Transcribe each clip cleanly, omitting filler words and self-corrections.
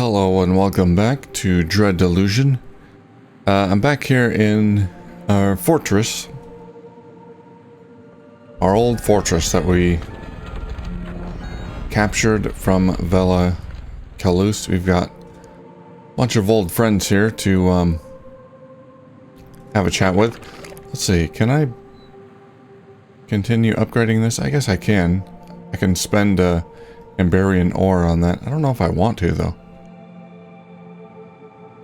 Hello and welcome back to Dread Delusion. I'm back here in our fortress. Our old fortress that we captured from Vela Kalus. We've got a bunch of old friends here to have a chat with. Let's see, can I continue upgrading this? I guess I can. I can spend Emberian ore on that. I don't know if I want to though.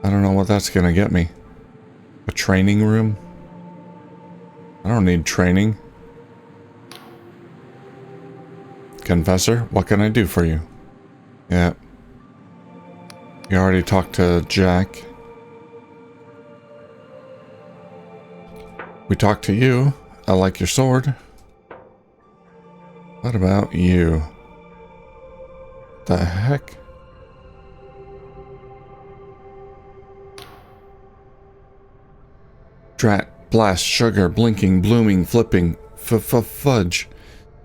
I don't know what that's gonna get me. A training room? I don't need training. Confessor, what can I do for you? Yeah. You already talked to Jack. We talked to you. I like your sword. What about you? The heck? Drat, blast, sugar, blinking, blooming, flipping, fudge.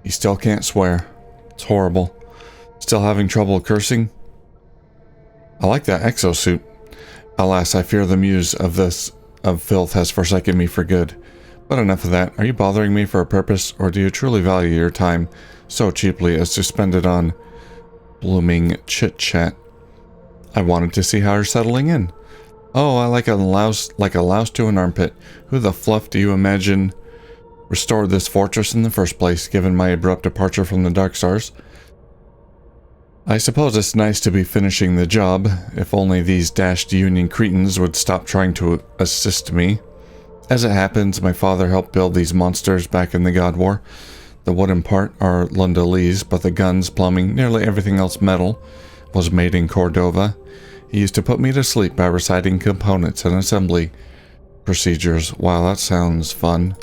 You still can't swear. It's horrible. Still having trouble cursing? I like that exosuit. Alas, I fear the muse of filth has forsaken me for good. But enough of that. Are you bothering me for a purpose, or do you truly value your time so cheaply as to spend it on blooming chit-chat? I wanted to see how you're settling in. Oh, I like a louse to an armpit. Who the fluff do you imagine restored this fortress in the first place, given my abrupt departure from the Dark Stars? I suppose it's nice to be finishing the job, if only these dashed Union cretins would stop trying to assist me. As it happens, my father helped build these monsters back in the God War. The wooden part are Lundalese, but the guns, plumbing, nearly everything else metal, was made in Cordova. He used to put me to sleep by reciting components and assembly procedures. Wow, that sounds fun.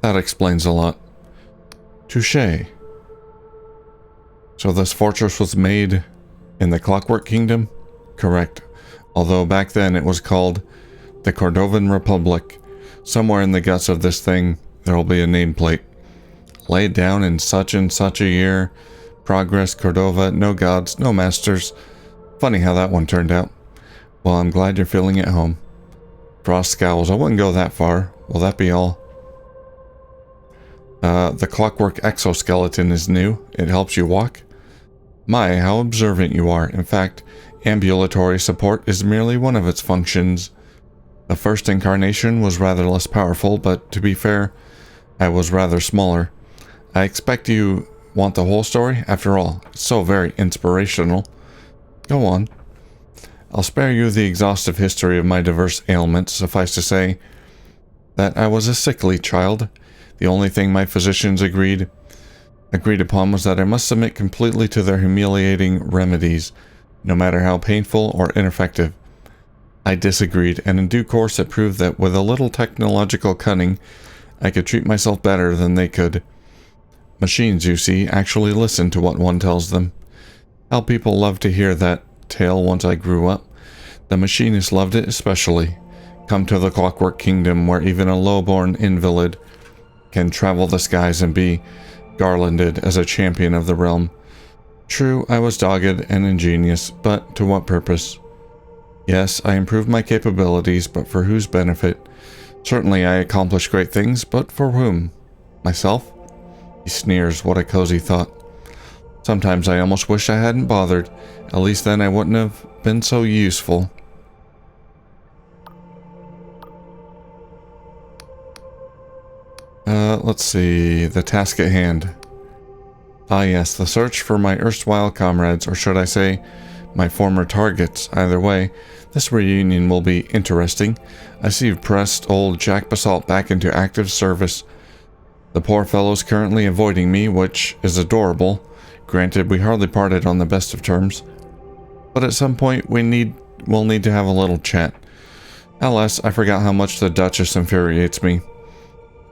That explains a lot. Touché. So this fortress was made in the Clockwork Kingdom? Correct. Although back then it was called the Cordovan Republic. Somewhere in the guts of this thing, there will be a nameplate. Laid down in such and such a year. Progress, Cordova, no gods, no masters. Funny how that one turned out. Well, I'm glad you're feeling at home. Frost scowls. I wouldn't go that far. Will that be all? The clockwork exoskeleton is new. It helps you walk. My, how observant you are. In fact, ambulatory support is merely one of its functions. The first incarnation was rather less powerful, but to be fair, I was rather smaller. I expect you want the whole story? After all, it's so very inspirational. Go on. I'll spare you the exhaustive history of my diverse ailments. Suffice to say that I was a sickly child. The only thing my physicians agreed upon was that I must submit completely to their humiliating remedies, no matter how painful or ineffective. I disagreed, and in due course it proved that with a little technological cunning, I could treat myself better than they could. Machines, you see, actually listen to what one tells them. How people loved to hear that tale once I grew up. The machinists loved it especially. Come to the Clockwork Kingdom, where even a low-born invalid can travel the skies and be garlanded as a champion of the realm. True, I was dogged and ingenious, but to what purpose? Yes, I improved my capabilities, but for whose benefit? Certainly I accomplished great things, but for whom? Myself? He sneers. What a cozy thought. Sometimes I almost wish I hadn't bothered. At least then I wouldn't have been so useful. Let's see. The task at hand. Ah yes, the search for my erstwhile comrades, or should I say, my former targets. Either way, this reunion will be interesting. I see you've pressed old Jack Basalt back into active service. The poor fellow's currently avoiding me, which is adorable. Granted, we hardly parted on the best of terms. But at some point, we'll need to have a little chat. Alas, I forgot how much the Duchess infuriates me.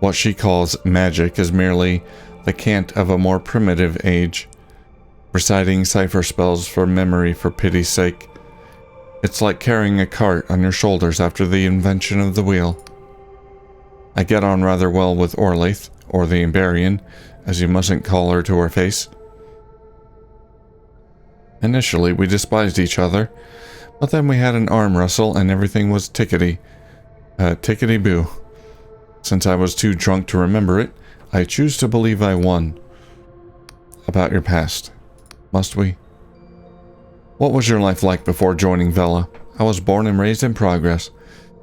What she calls magic is merely the cant of a more primitive age. Reciting cipher spells from memory for pity's sake. It's like carrying a cart on your shoulders after the invention of the wheel. I get on rather well with Orlaith, or the Emberian, as you mustn't call her to her face. Initially, we despised each other, but then we had an arm wrestle and everything was tickety-boo. Since I was too drunk to remember it, I choose to believe I won. About your past. Must we? What was your life like before joining Vela? I was born and raised in Progress,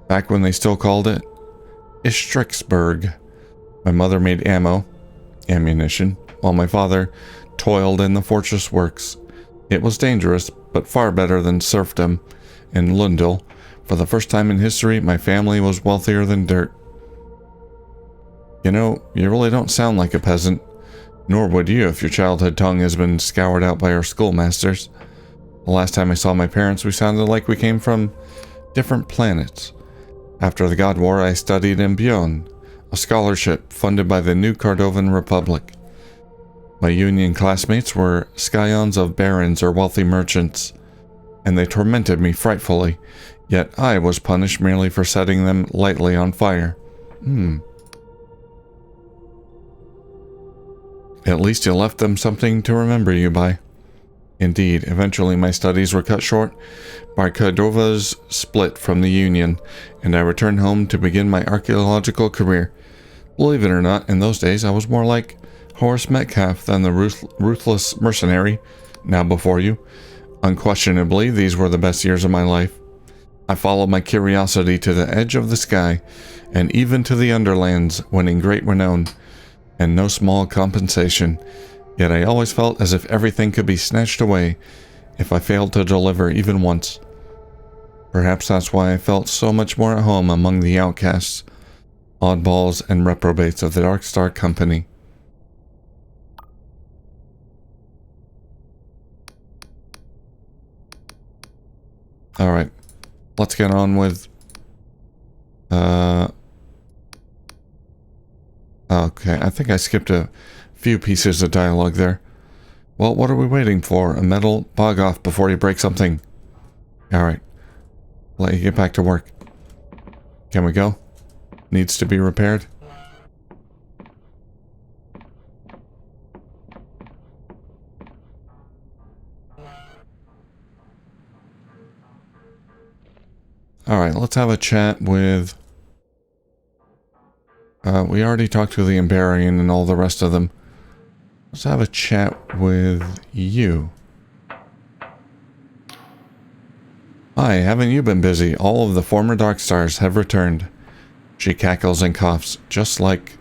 back when they still called it Istriksburg. My mother made ammunition, while my father toiled in the fortress works. It was dangerous, but far better than serfdom in Lundel. For the first time in history, my family was wealthier than dirt. You know, you really don't sound like a peasant. Nor would you if your childhood tongue has been scoured out by our schoolmasters. The last time I saw my parents, we sounded like we came from different planets. After the God War, I studied in Bjorn, a scholarship funded by the New Cordovan Republic. My union classmates were scions of barons or wealthy merchants, and they tormented me frightfully, yet I was punished merely for setting them lightly on fire. At least you left them something to remember you by. Indeed, eventually my studies were cut short by Cordova's split from the Union, and I returned home to begin my archaeological career. Believe it or not, in those days I was more like Horace Metcalf than the ruthless mercenary now before you. Unquestionably, these were the best years of my life. I followed my curiosity to the edge of the sky, and even to the Underlands, winning great renown, and no small compensation. Yet I always felt as if everything could be snatched away if I failed to deliver even once. Perhaps that's why I felt so much more at home among the outcasts, oddballs, and reprobates of the Dark Star Company. Alright, let's get on with... Okay, I think I skipped a few pieces of dialogue there. Well, what are we waiting for? A metal bog off before you break something. Alright, let you get back to work. Can we go? Needs to be repaired. Alright, let's have a chat with... we already talked to the Emberian and all the rest of them. Let's have a chat with you. Hi, haven't you been busy? All of the former Dark Stars have returned. She cackles and coughs, just like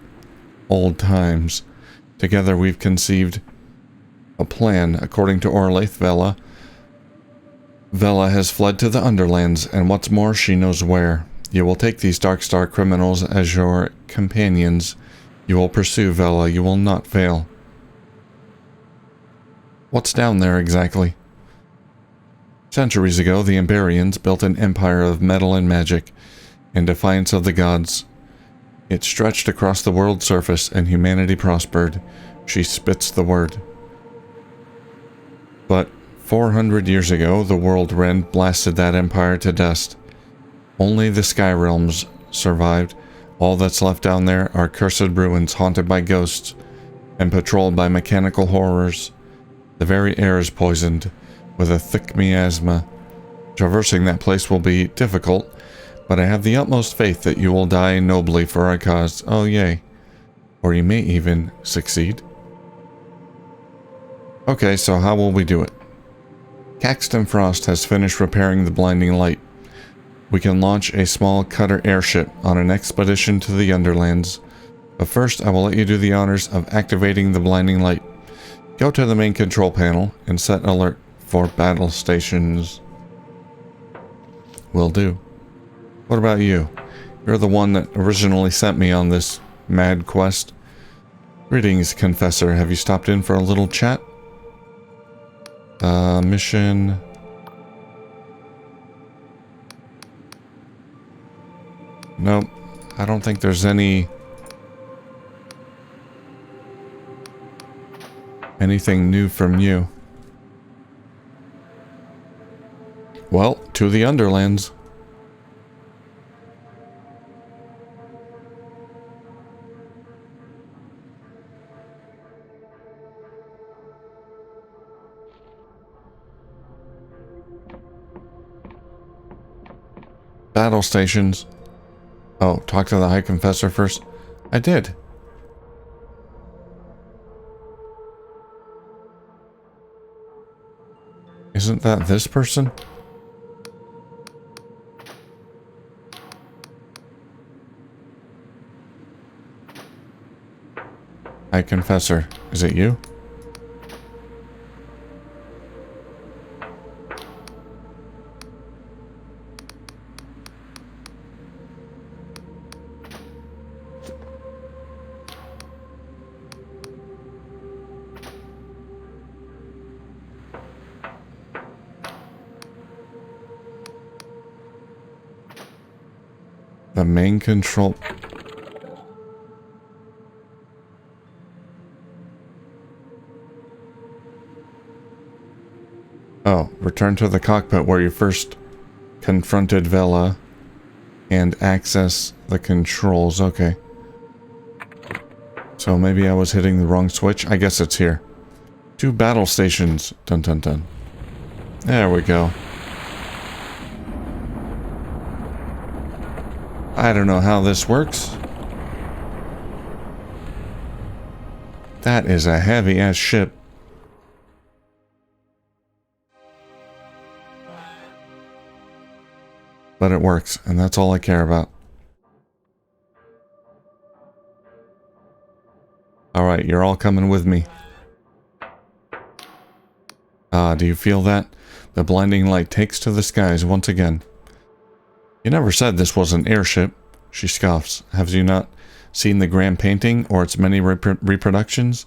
old times. Together we've conceived a plan. According to Orlaith Vela, Vela has fled to the Underlands, and what's more, she knows where. You will take these Dark Star criminals as your companions. You will pursue Vela. You will not fail. What's down there exactly? Centuries ago, the Emberians built an empire of metal and magic, in defiance of the gods. It stretched across the world's surface, and humanity prospered. She spits the word. But 400 years ago, the World Rend blasted that empire to dust. Only the Sky Realms survived. All that's left down there are cursed ruins haunted by ghosts and patrolled by mechanical horrors. The very air is poisoned with a thick miasma. Traversing that place will be difficult, but I have the utmost faith that you will die nobly for our cause. Oh, yay. Or you may even succeed. Okay, so how will we do it? Caxton Frost has finished repairing the blinding light. We can launch a small cutter airship on an expedition to the Underlands. But first, I will let you do the honors of activating the blinding light. Go to the main control panel and set alert for battle stations. Will do. What about you? You're the one that originally sent me on this mad quest. Greetings, Confessor. Have you stopped in for a little chat? Mission... Nope. I don't think there's anything new from you. Well, to the Underlands. Battle stations. Oh, talk to the High Confessor first. I did. Isn't that this person? High Confessor, is it you? The main control... Oh, return to the cockpit where you first confronted Vela and access the controls. Okay. So maybe I was hitting the wrong switch. I guess it's here. 2 battle stations. Dun dun dun. There we go. I don't know how this works. That is a heavy-ass ship. But it works, and that's all I care about. Alright, you're all coming with me. Ah, do you feel that? The blinding light takes to the skies once again. You never said this was an airship, she scoffs. Have you not seen the grand painting or its many reproductions?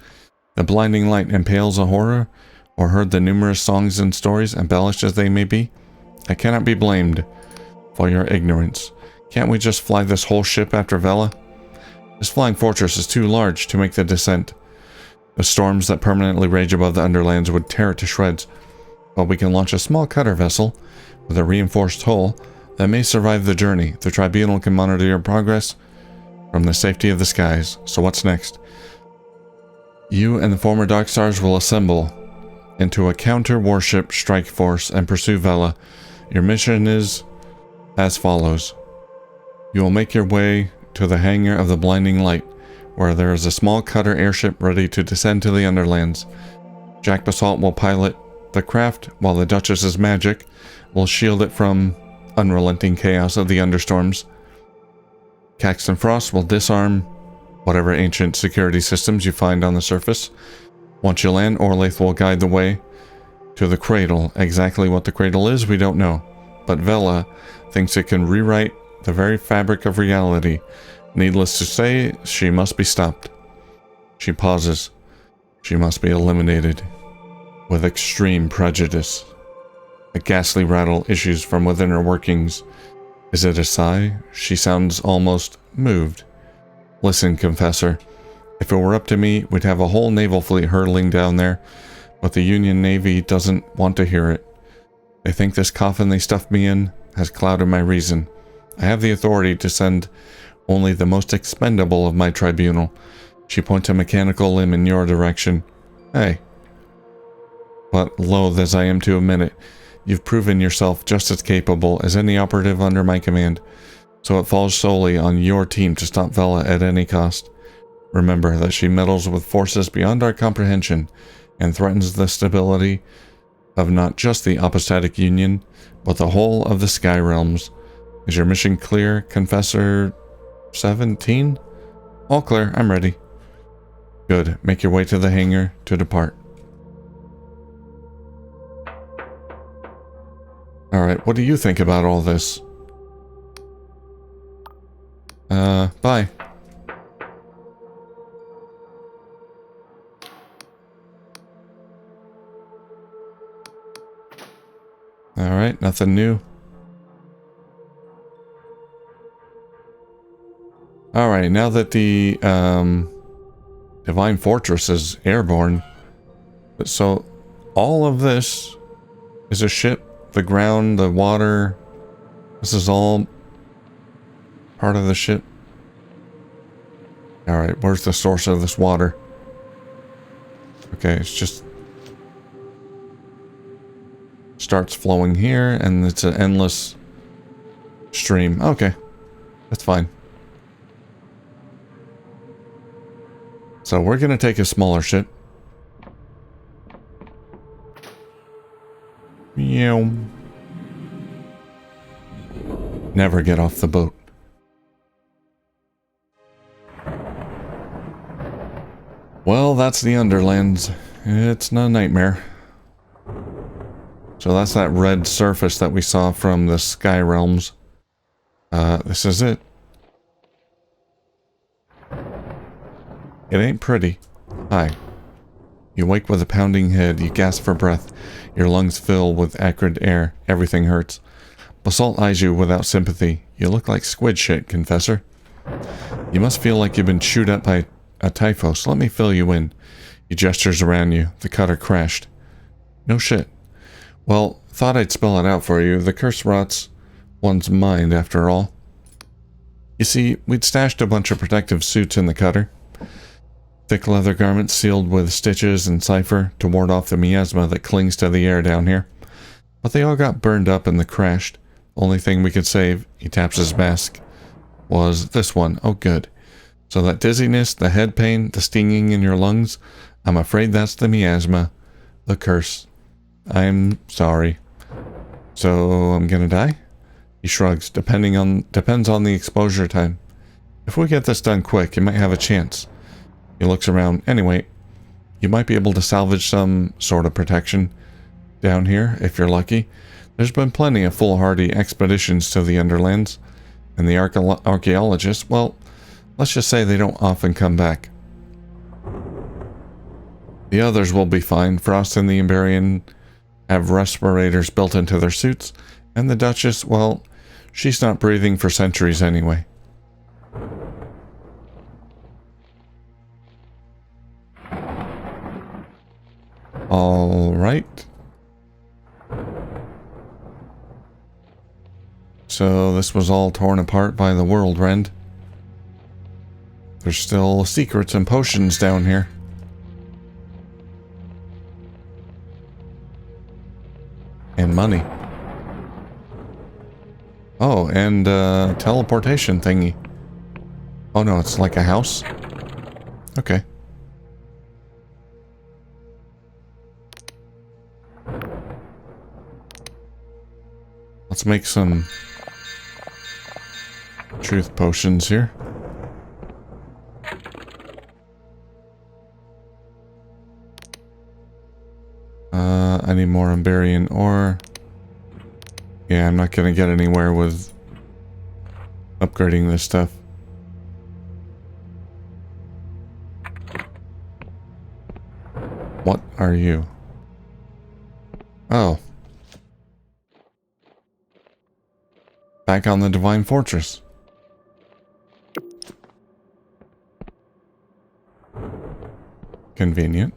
The blinding light impales a horror, or heard the numerous songs and stories, embellished as they may be? I cannot be blamed for your ignorance. Can't we just fly this whole ship after Vela? This flying fortress is too large to make the descent. The storms that permanently rage above the Underlands would tear it to shreds. But we can launch a small cutter vessel with a reinforced hull that may survive the journey. The Tribunal can monitor your progress from the safety of the skies. So what's next? You and the former Darkstars will assemble into a counter-warship strike force and pursue Vela. Your mission is as follows. You will make your way to the hangar of the Blinding Light, where there is a small cutter airship ready to descend to the Underlands. Jack Basalt will pilot the craft, while the Duchess's magic will shield it from unrelenting chaos of the Understorms. Caxton Frost will disarm whatever ancient security systems you find on the surface. Once you land, Orlaith will guide the way to the cradle. Exactly what the cradle is, we don't know. But Vela thinks it can rewrite the very fabric of reality. Needless to say, she must be stopped. She pauses. She must be eliminated. With extreme prejudice. A ghastly rattle issues from within her workings. Is it a sigh? She sounds almost moved. Listen, Confessor. If it were up to me, we'd have a whole naval fleet hurtling down there. But the Union Navy doesn't want to hear it. They think this coffin they stuffed me in has clouded my reason. I have the authority to send only the most expendable of my tribunal. She points a mechanical limb in your direction. Hey. But loath as I am to admit it, you've proven yourself just as capable as any operative under my command, so it falls solely on your team to stop Vela at any cost. Remember that she meddles with forces beyond our comprehension and threatens the stability of not just the Apostatic Union, but the whole of the Sky Realms. Is your mission clear, Confessor 17? All clear, I'm ready. Good, make your way to the hangar to depart. Alright, what do you think about all this? Bye. Alright, nothing new. Alright, now that the Divine Fortress is airborne, so all of this is a ship, the ground, the water, this is all part of the ship. Alright, where's the source of this water? Okay, it's just starts flowing here, and it's an endless stream. Okay. That's fine. So we're going to take a smaller ship. Meow. Never get off the boat. Well, that's the Underlands. It's not a nightmare. So that's that red surface that we saw from the Sky Realms. This is it. It ain't pretty. Hi. You wake with a pounding head, you gasp for breath, your lungs fill with acrid air, everything hurts. Basalt eyes you without sympathy. You look like squid shit, Confessor. You must feel like you've been chewed up by a typhus. Let me fill you in. He gestures around you. The cutter crashed. No shit. Well, thought I'd spell it out for you. The curse rots one's mind, after all. You see, we'd stashed a bunch of protective suits in the cutter. Thick leather garments sealed with stitches and cipher to ward off the miasma that clings to the air down here. But they all got burned up in the crash. Only thing we could save, he taps his mask, was this one. Oh, good. So that dizziness, the head pain, the stinging in your lungs, I'm afraid that's the miasma. The curse. I'm sorry. So I'm gonna die? He shrugs. Depends on the exposure time. If we get this done quick, you might have a chance. He looks around. Anyway, you might be able to salvage some sort of protection down here, if you're lucky. There's been plenty of foolhardy expeditions to the Underlands, and the archaeologists, well, let's just say they don't often come back. The others will be fine. Frost and the Emberian have respirators built into their suits, and the Duchess, well, she's not breathing for centuries anyway. All right. So this was all torn apart by the world rend. There's still secrets and potions down here. And money. Oh, and teleportation thingy. Oh no, it's like a house? Okay. Let's make some truth potions here. I need more Emberian ore. Yeah, I'm not gonna get anywhere with upgrading this stuff. What are you? Oh. Back on the Divine Fortress. Convenient.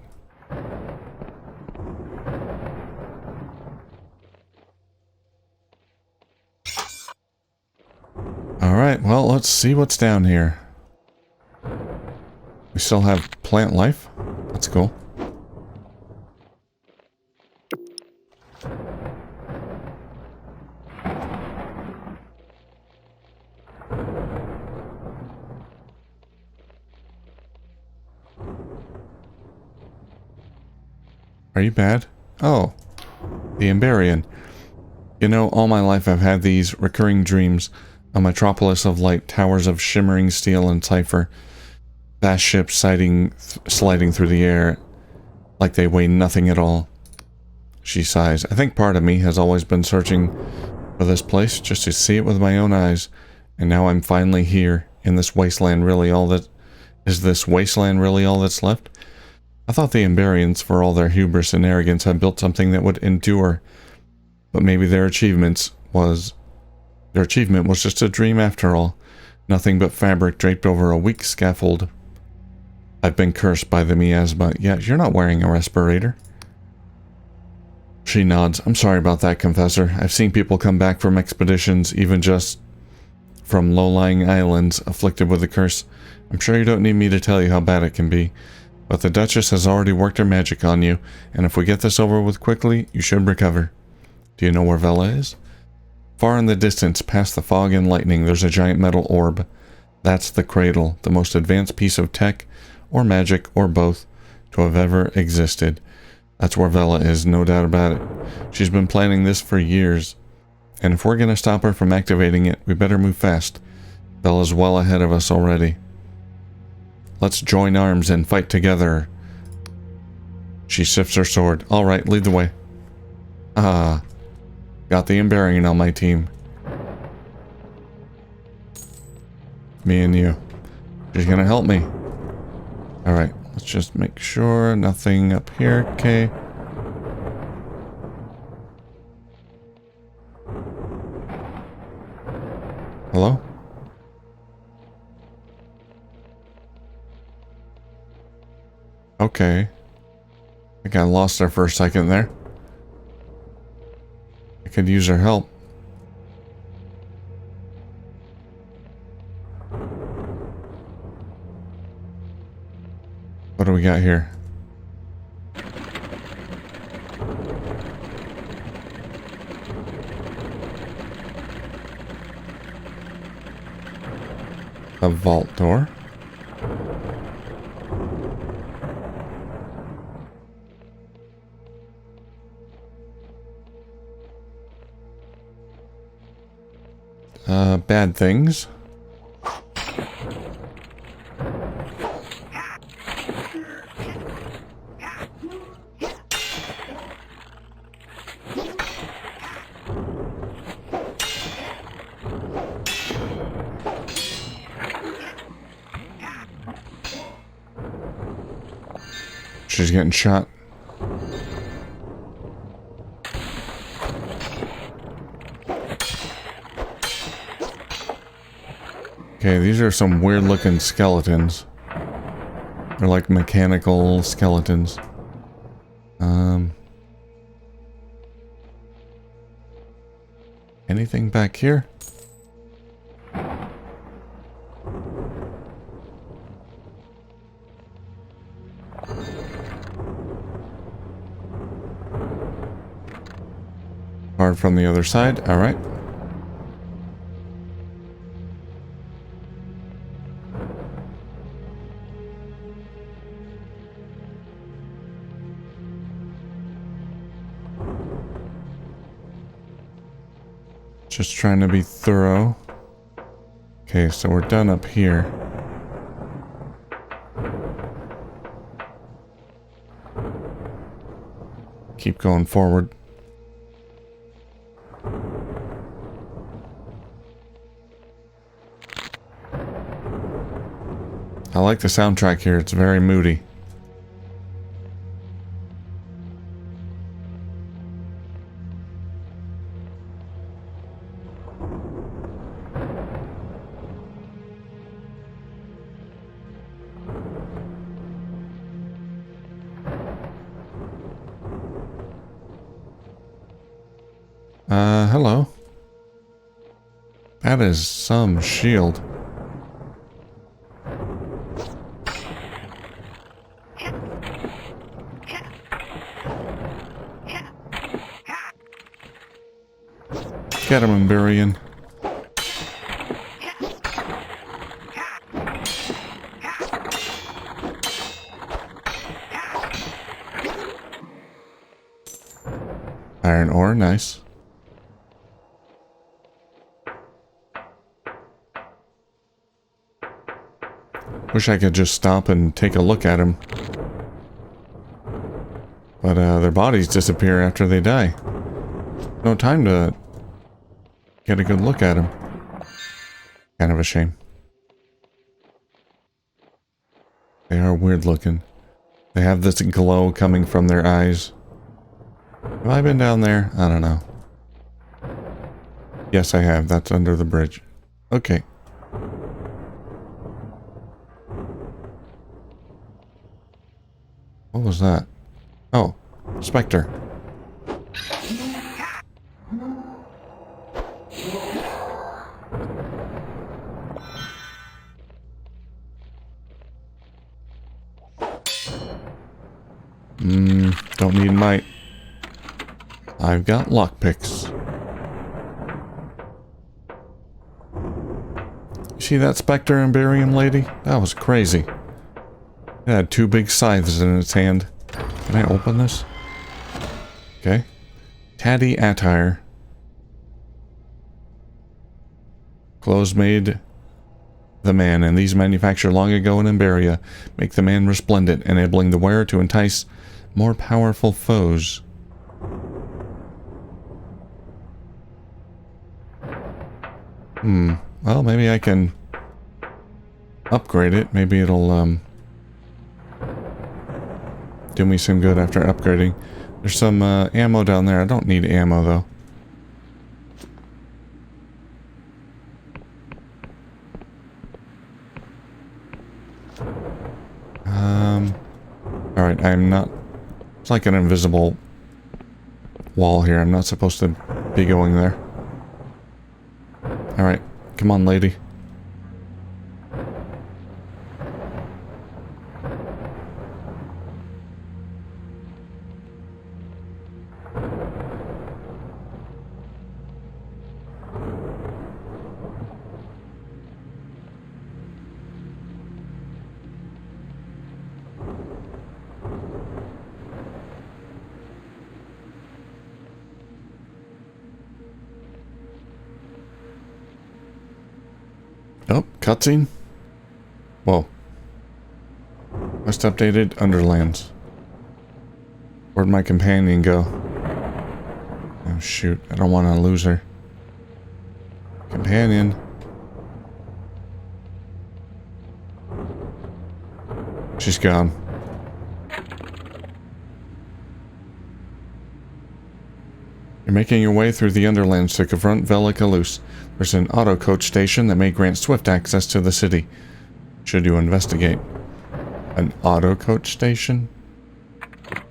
Alright, well, let's see what's down here. We still have plant life. That's cool. Are you bad? Oh, the Emberian. You know, all my life I've had these recurring dreams. A metropolis of light, towers of shimmering steel and cipher. Vast ships sliding through the air like they weigh nothing at all. She sighs. I think part of me has always been searching for this place just to see it with my own eyes. And now I'm finally here in this wasteland. Is this wasteland really all that's left? I thought the Emberians, for all their hubris and arrogance, had built something that would endure. But maybe their achievement was just a dream after all. Nothing but fabric draped over a weak scaffold. I've been cursed by the miasma. Yeah, you're not wearing a respirator. She nods. I'm sorry about that, Confessor. I've seen people come back from expeditions, even just from low-lying islands afflicted with the curse. I'm sure you don't need me to tell you how bad it can be. But the Duchess has already worked her magic on you, and if we get this over with quickly, you should recover. Do you know where Vela is? Far in the distance, past the fog and lightning, there's a giant metal orb. That's the cradle, the most advanced piece of tech, or magic, or both, to have ever existed. That's where Vela is, no doubt about it. She's been planning this for years. And if we're gonna stop her from activating it, we better move fast. Vela's well ahead of us already. Let's join arms and fight together. She shifts her sword. Alright, lead the way. Ah. Got the Emberian on my team. Me and you. She's gonna help me. Alright, let's just make sure nothing up here. Okay. Hello? Okay. I think I lost her for a second there. I could use her help. What do we got here? A vault door. Bad things. She's getting shot. Okay, these are some weird looking skeletons. They're like mechanical skeletons. Anything back here? Hard from the other side. All right. Just trying to be thorough. Okay, so we're done up here. Keep going forward. I like the soundtrack here, it's very moody. Hello. That is some shield. Get him, Emberian. Iron ore, nice. Wish I could just stop and take a look at him. But their bodies disappear after they die. No time to get a good look at him. Kind of a shame. They are weird looking. They have this glow coming from their eyes. Have I been down there? I don't know. Yes, I have. That's under the bridge. Okay. What was that? Oh, Spectre. Don't need might. I've got lockpicks. see that Spectre Emberium lady? That was crazy. It had two big scythes in its hand. Can I open this? Okay. Taddy attire. Clothes made the man, and these manufactured long ago in Emberia make the man resplendent, enabling the wearer to entice more powerful foes. Well, maybe I can upgrade it. Maybe it'll do me some good after upgrading. There's some ammo down there. I don't need ammo though. Alright, I'm not... It's like an invisible wall here. I'm not supposed to be going there. Alright, come on, lady. Oh, cutscene? Whoa. Quest updated, Underlands. Where'd my companion go? Oh shoot, I don't want to lose her. Companion. She's gone. You're making your way through the Underlands to confront Velikalus. There's an auto coach station that may grant swift access to the city. Should you investigate? An auto coach station? I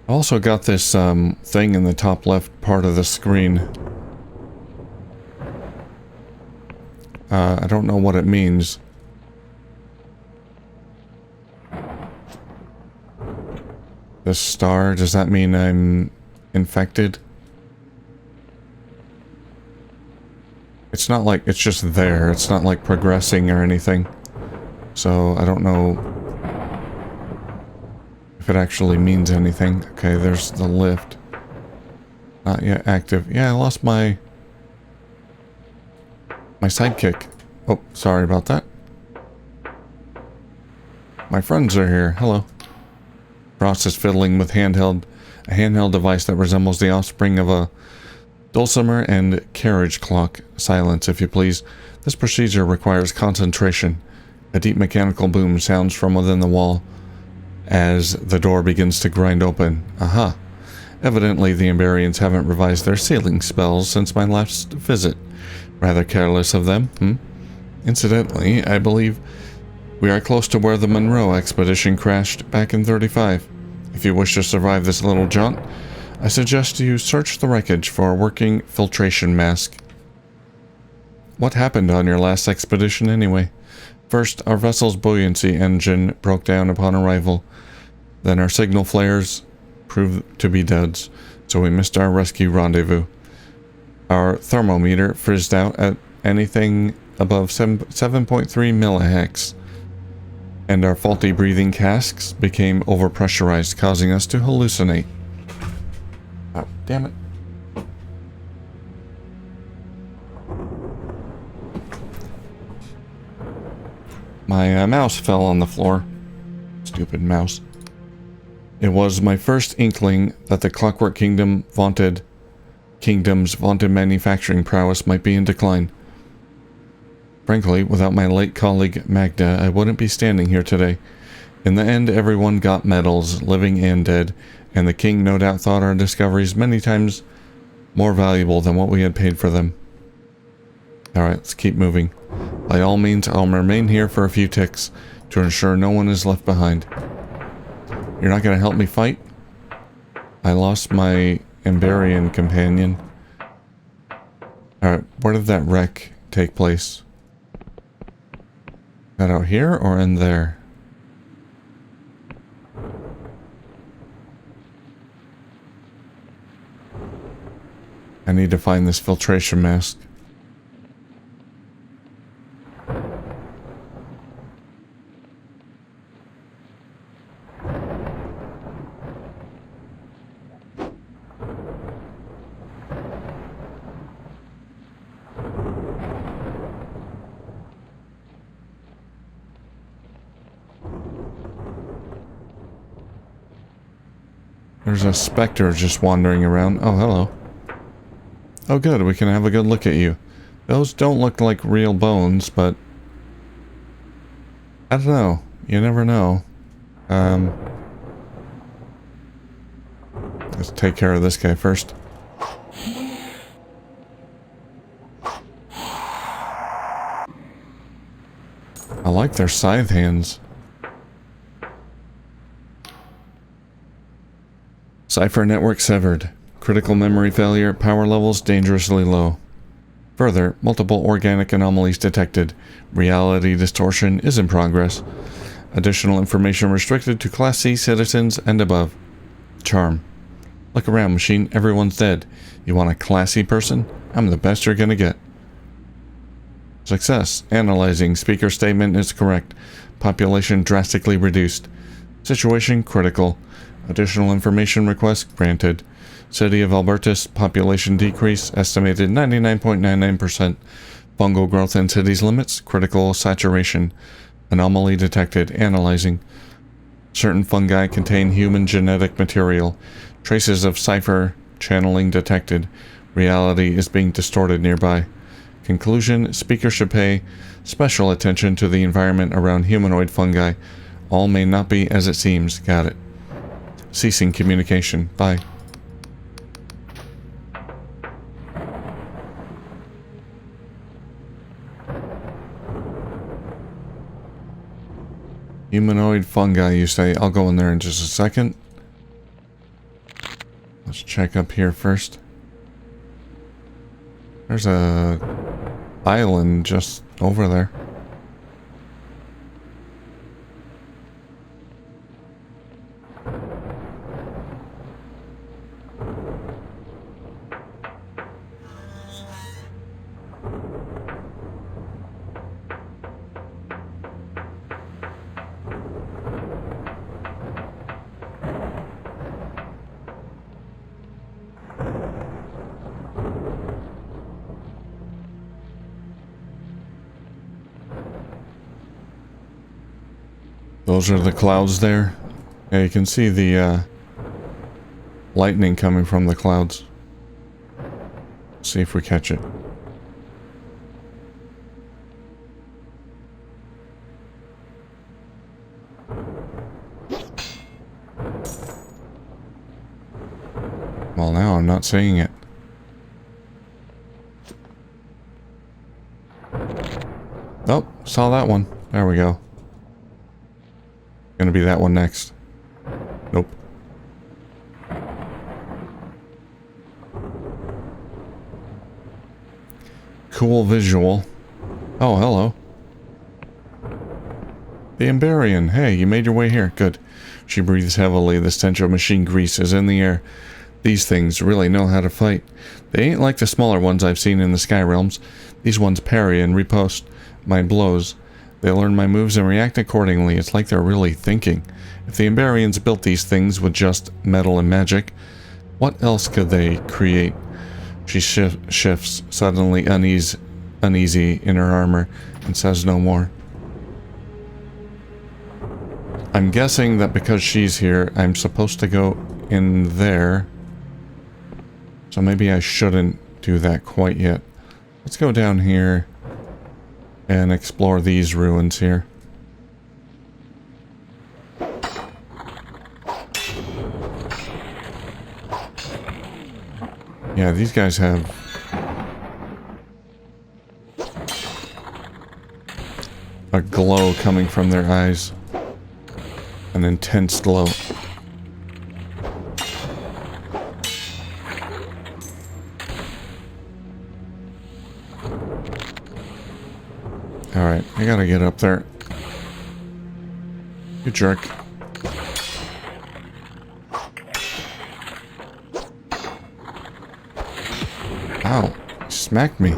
also got this thing in the top left part of the screen. I don't know what it means. This star, does that mean I'm infected? It's not like it's just there. It's not like progressing or anything. So I don't know if it actually means anything. Okay, there's the lift. Not yet active. Yeah, I lost my sidekick. Oh, sorry about that. My friends are here. Hello. Ross is fiddling with a handheld device that resembles the offspring of a dulcimer and carriage clock. Silence, if you please. This procedure requires concentration. A deep mechanical boom sounds from within the wall as the door begins to grind open. Aha. Evidently, the Emberians haven't revised their sealing spells since my last visit. Rather careless of them, Incidentally, I believe we are close to where the Monroe expedition crashed back in 35. If you wish to survive this little jaunt, I suggest you search the wreckage for a working filtration mask. What happened on your last expedition anyway? First, our vessel's buoyancy engine broke down upon arrival. Then our signal flares proved to be duds, so we missed our rescue rendezvous. Our thermometer fizzed out at anything above 7.3 millihex, and our faulty breathing casks became overpressurized, causing us to hallucinate. Oh, damn it. My mouse fell on the floor. Stupid mouse. It was my first inkling that the Clockwork Kingdom's vaunted manufacturing prowess might be in decline. Frankly, without my late colleague Magda, I wouldn't be standing here today. In the end, everyone got medals, living and dead, and the king no doubt thought our discoveries many times more valuable than what we had paid for them. Alright, let's keep moving. By all means, I'll remain here for a few ticks to ensure no one is left behind. You're not going to help me fight? I lost my Emberian companion. Alright, where did that wreck take place? That out here or in there? I need to find this filtration mask. There's a specter just wandering around. Oh, hello. Oh, good. We can have a good look at you. Those don't look like real bones, but... I don't know. You never know. Let's take care of this guy first. I like their scythe hands. Cipher network severed. Critical memory failure, power levels dangerously low. Further, multiple organic anomalies detected. Reality distortion is in progress. Additional information restricted to Class C citizens and above. Charm. Look around, machine. Everyone's dead. You want a classy person? I'm the best you're gonna get. Success. Analyzing. Speaker statement is correct. Population drastically reduced. Situation critical. Additional information request granted. City of Albertus. Population decrease estimated 99.99%. Fungal growth in city's limits. Critical saturation. Anomaly detected. Analyzing. Certain fungi contain human genetic material. Traces of cipher channeling detected. Reality is being distorted nearby. Conclusion, speaker should pay special attention to the environment around humanoid fungi. All may not be as it seems. Got it. Ceasing communication. Bye. Humanoid fungi, you say? I'll go in there in just a second. Let's check up here first. There's a island just over there. Those are the clouds there. Yeah, you can see the lightning coming from the clouds. See if we catch it. Well, now I'm not seeing it. Oh, saw that one. There we go. Gonna be that one next. Nope. Cool visual. Oh, hello. The Ambarian. Hey, you made your way here. Good. She breathes heavily. The stench of machine grease is in the air. These things really know how to fight. They ain't like the smaller ones I've seen in the Sky Realms. These ones parry and riposte my blows. They learn my moves and react accordingly. It's like they're really thinking. If the Ambarians built these things with just metal and magic, what else could they create? She shifts, suddenly uneasy in her armor, and says no more. I'm guessing that because she's here, I'm supposed to go in there. So maybe I shouldn't do that quite yet. Let's go down here and explore these ruins here. Yeah, these guys have a glow coming from their eyes. An intense glow. Alright, I gotta get up there. You jerk. Ow, he smacked me.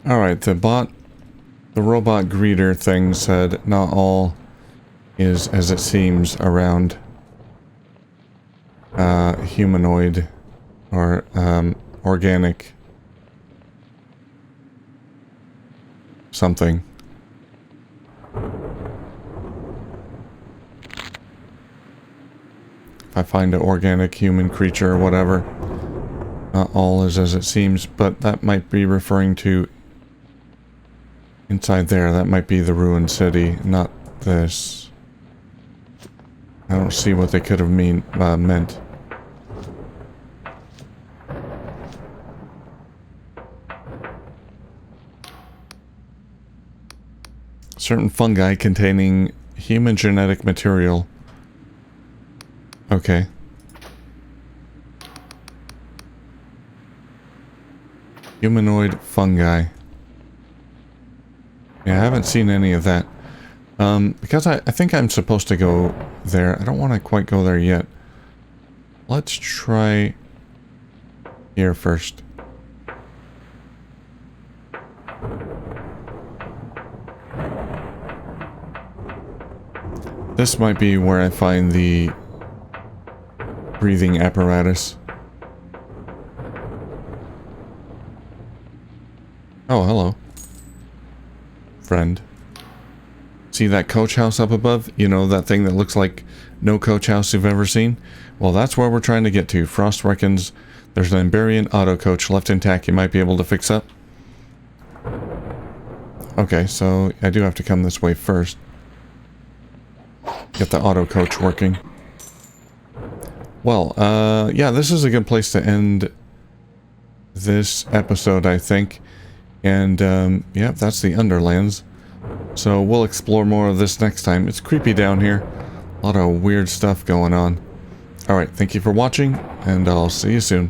Alright, the robot greeter thing said not all is as it seems around humanoid or organic something. If I find an organic human creature or whatever, not all is as it seems, but that might be referring to inside there. That might be the ruined city, not this. I don't see what they could have meant. Certain fungi containing human genetic material. Okay. Humanoid fungi. Yeah, I haven't seen any of that. Because I think I'm supposed to go there. I don't want to quite go there yet. Let's try here first. This might be where I find the breathing apparatus. Oh, hello. Friend. See that coach house up above? You know, that thing that looks like no coach house you've ever seen? Well, that's where we're trying to get to. Frost reckons there's an Emberian auto coach left intact you might be able to fix up. Okay, so I do have to come this way first. Get the auto coach working. Well, yeah, this is a good place to end this episode, I think. And, yeah, that's the Underlands. So we'll explore more of this next time. It's creepy down here. A lot of weird stuff going on. Alright, thank you for watching, and I'll see you soon.